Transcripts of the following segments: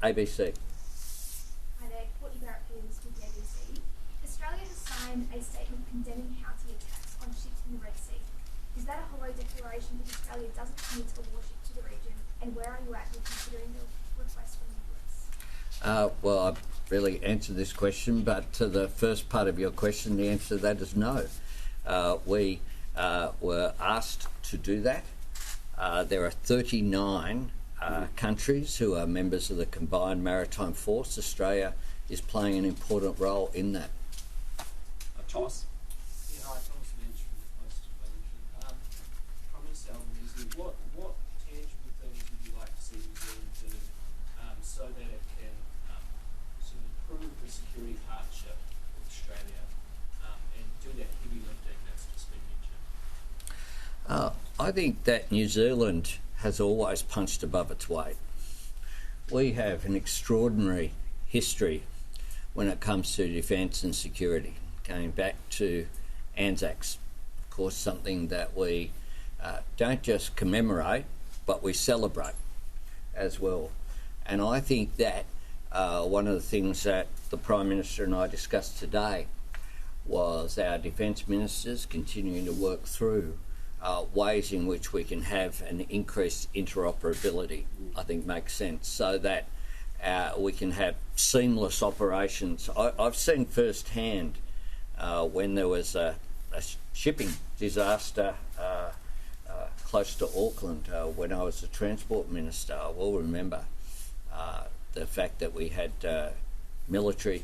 ABC. Hi there, Courtney Barrett Williams with the ABC. Australia has signed a statement condemning Houthi attacks on ships in the Red Sea. Is that a hollow declaration that Australia doesn't commit a warship to the region? And where are you at with considering the request from the US? Well, I've really answered this question, but to the first part of your question, the answer to that is no. We were asked to do that. There are 39 countries who are members of the Combined Maritime Force. Australia is playing an important role in that. Thomas? Yeah, hi, Thomas Lynch from the Post of Wellington. Prime Minister Albanese, what tangible things would you like to see New Zealand do so that it can sort of improve the security partnership with Australia and do that heavy lifting that's just been mentioned? I think that New Zealand has always punched above its weight. We have an extraordinary history when it comes to defence and security, going back to ANZACs, of course, something that we don't just commemorate, but we celebrate as well. And I think that one of the things that the Prime Minister and I discussed today was our defence ministers continuing to work through ways in which we can have an increased interoperability, I think makes sense, so that we can have seamless operations. I've seen firsthand when there was a shipping disaster close to Auckland when I was the Transport Minister. I will remember the fact that we had our military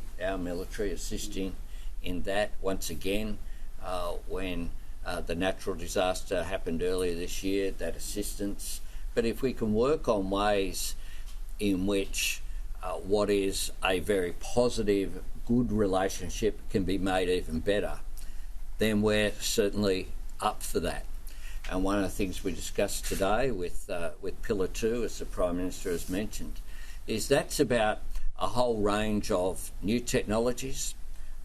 assisting in that. Once again, when the natural disaster happened earlier this year, that assistance. But if we can work on ways in which what is a very positive, good relationship can be made even better, then we're certainly up for that. And one of the things we discussed today with Pillar 2, as the Prime Minister has mentioned, is that's about a whole range of new technologies.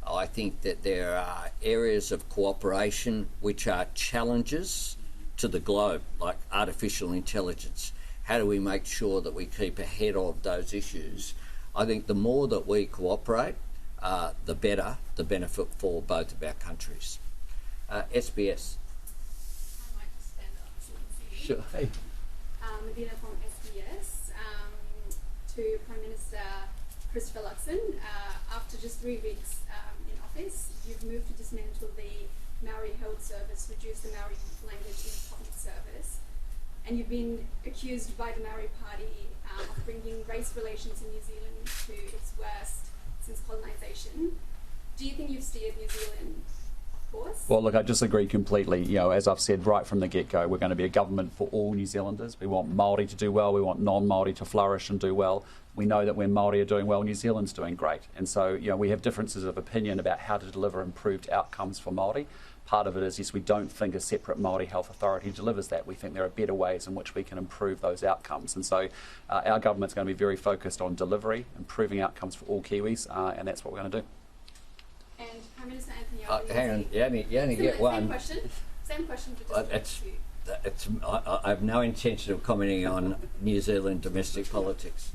I think that there are areas of cooperation which are challenges to the globe, like artificial intelligence. How do we make sure that we keep ahead of those issues? I think the more that we cooperate, the better the benefit for both of our countries. SBS. I'd like to stand up so you can see me. Sure. Hey. Medina from SBS. To Prime Minister Christopher Luxon, after just 3 weeks in office, you've moved to dismantle the Maori Health Service, reduce the Maori language in the public service, and you've been accused by the Maori Party of bringing race relations in New Zealand to its worst since colonisation. Do you think you've steered New Zealand off course? Well, look, I disagree completely. You know, as I've said right from the get-go, we're going to be a government for all New Zealanders. We want Māori to do well. We want non-Māori to flourish and do well. We know that when Māori are doing well, New Zealand's doing great. And so, you know, we have differences of opinion about how to deliver improved outcomes for Māori. Part of it is, yes, we don't think a separate Māori health authority delivers that. We think there are better ways in which we can improve those outcomes. And so our government's going to be very focused on delivery, improving outcomes for all Kiwis, and that's what we're going to do. And Prime Minister Anthony Albanese... Hang on, you only get one. Same question for just I have no intention of commenting on New Zealand domestic politics.